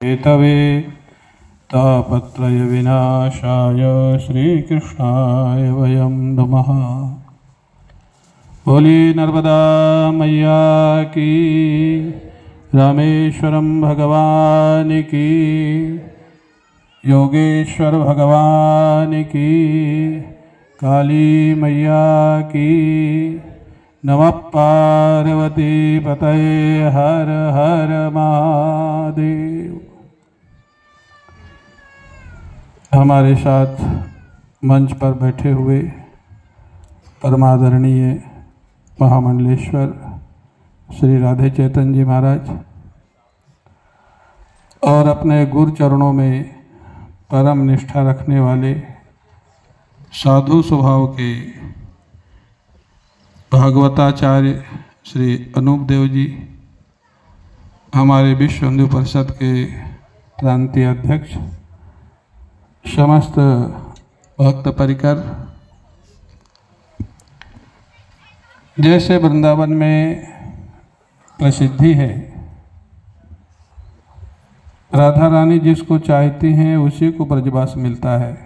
Hathaway तापत्रय विनाशाय श्रीकृष्णाय वयं नमः। बोली नर्मदा मैया की, रामेश्वरम भगवान की, योगेश्वर भगवान की, काली मैया की। नमः पार्वती पतये हर हर महादेव। हमारे साथ मंच पर बैठे हुए परमादरणीय महामंडलेश्वर श्री राधे चैतन्य जी महाराज और अपने गुरु चरणों में परम निष्ठा रखने वाले साधु स्वभाव के भागवताचार्य श्री अनूप देव जी, हमारे विश्व हिंदू परिषद के प्रांतीय अध्यक्ष, समस्त भक्त परिकर, जैसे वृंदावन में प्रसिद्धि है, राधा रानी जिसको चाहती हैं उसी को ब्रजवास मिलता है,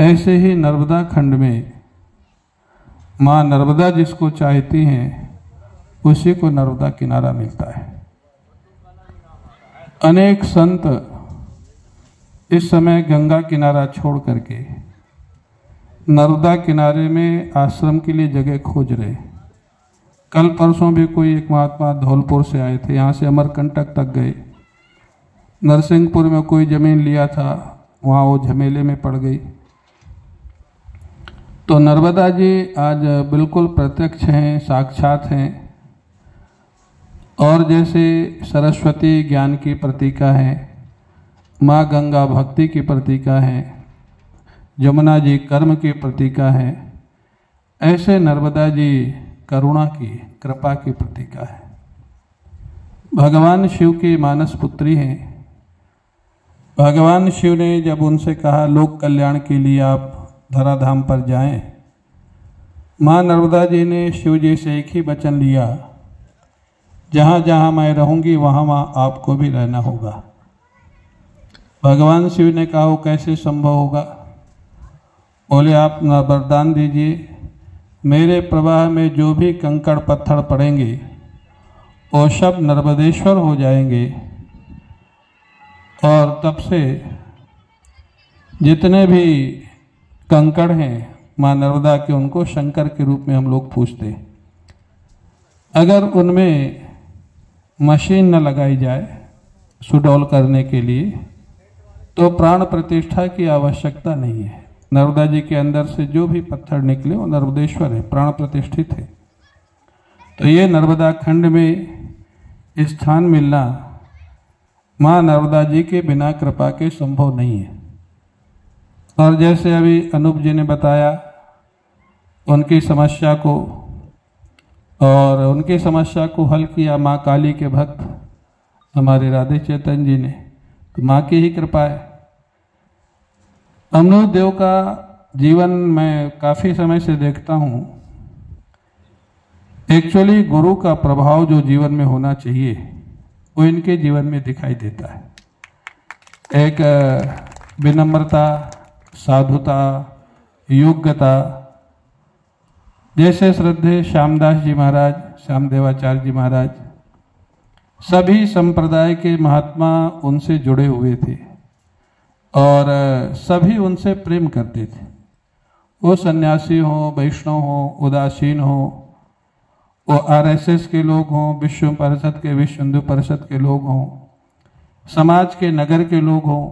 ऐसे ही नर्मदा खंड में माँ नर्मदा जिसको चाहती हैं उसी को नर्मदा किनारा मिलता है। अनेक संत इस समय गंगा किनारा छोड़ करके नर्मदा किनारे में आश्रम के लिए जगह खोज रहे। कल परसों भी कोई एक महात्मा धौलपुर से आए थे, यहाँ से अमरकंटक तक गए। नरसिंहपुर में कोई जमीन लिया था, वहाँ वो झमेले में पड़ गई। तो नर्मदा जी आज बिल्कुल प्रत्यक्ष हैं, साक्षात हैं। और जैसे सरस्वती ज्ञान की प्रतीका है, माँ गंगा भक्ति की प्रतीका है, यमुना जी कर्म की प्रतीका है, ऐसे नर्मदा जी करुणा की, कृपा की प्रतीका है। भगवान शिव की मानस पुत्री हैं। भगवान शिव ने जब उनसे कहा लोक कल्याण के लिए आप धराधाम पर जाएं, माँ नर्मदा जी ने शिव जी से एक ही वचन लिया, जहाँ जहाँ मैं रहूँगी वहाँ वहाँ आपको भी रहना होगा। भगवान शिव ने कहा वो कैसे संभव होगा? बोले आप वरदान दीजिए, मेरे प्रवाह में जो भी कंकड़ पत्थर पड़ेंगे वो सब नर्मदेश्वर हो जाएंगे। और तब से जितने भी कंकड़ हैं माँ नर्मदा के, उनको शंकर के रूप में हम लोग पूजते। अगर उनमें मशीन न लगाई जाए सुडौल करने के लिए तो प्राण प्रतिष्ठा की आवश्यकता नहीं है। नर्मदा जी के अंदर से जो भी पत्थर निकले वो नर्मदेश्वर है, प्राण प्रतिष्ठित है। तो ये नर्मदा खंड में स्थान मिलना माँ नर्मदा जी के बिना कृपा के संभव नहीं है। और जैसे अभी अनूप जी ने बताया उनकी समस्या को, और उनकी समस्या को हल किया माँ काली के भक्त हमारे राधे चैतन्य जी ने, तो माँ की ही कृपा है। अमृत देव का जीवन मैं काफ़ी समय से देखता हूँ। एक्चुअली गुरु का प्रभाव जो जीवन में होना चाहिए वो इनके जीवन में दिखाई देता है। एक विनम्रता, साधुता, योग्यता, जैसे श्रद्धेय श्यामदास जी महाराज, श्यामदेवाचार्य जी महाराज, सभी संप्रदाय के महात्मा उनसे जुड़े हुए थे और सभी उनसे प्रेम करते थे। वो सन्यासी हों, वैष्णव हों, उदासीन हों, वो आरएसएस के लोग हों, विश्व परिषद के, विश्व हिंदू परिषद के लोग हों, समाज के, नगर के लोग हों,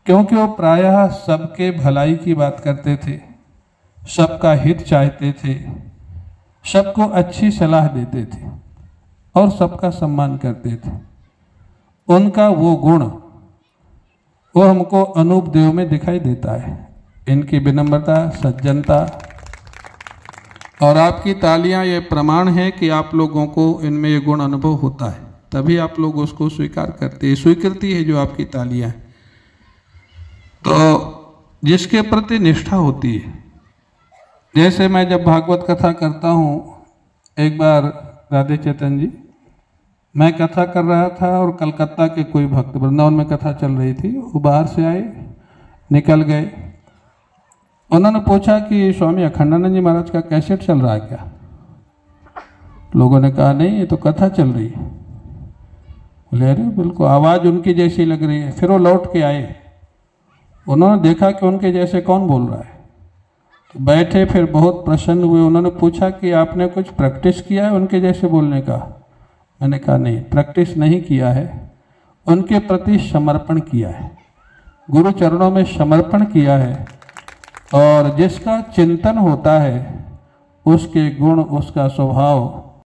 क्योंकि वो प्रायः सबके भलाई की बात करते थे, सबका हित चाहते थे, सबको अच्छी सलाह देते थे और सबका सम्मान करते थे। उनका वो गुण वो हमको अनूप देव में दिखाई देता है, इनकी विनम्रता, सज्जनता। और आपकी तालियां ये प्रमाण है कि आप लोगों को इनमें ये गुण अनुभव होता है, तभी आप लोग उसको स्वीकार करते हैं। स्वीकृति है जो आपकी तालियां है। तो जिसके प्रति निष्ठा होती है, जैसे मैं जब भागवत कथा करता हूँ, एक बार राधे चैतन्य जी मैं कथा कर रहा था और कलकत्ता के कोई भक्त, वृंदावन में कथा चल रही थी, वो बाहर से आए, निकल गए। उन्होंने पूछा कि स्वामी अखंडानंद जी महाराज का कैसेट चल रहा है क्या? लोगों ने कहा नहीं, ये तो कथा चल रही है। बोले अरे बिल्कुल आवाज़ उनकी जैसी लग रही है। फिर वो लौट के आए, उन्होंने देखा कि उनके जैसे कौन बोल रहा है, तो बैठे, फिर बहुत प्रसन्न हुए। उन्होंने पूछा कि आपने कुछ प्रैक्टिस किया है उनके जैसे बोलने का? मैंने कहा नहीं, प्रैक्टिस नहीं किया है, उनके प्रति समर्पण किया है, गुरु चरणों में समर्पण किया है। और जिसका चिंतन होता है उसके गुण, उसका स्वभाव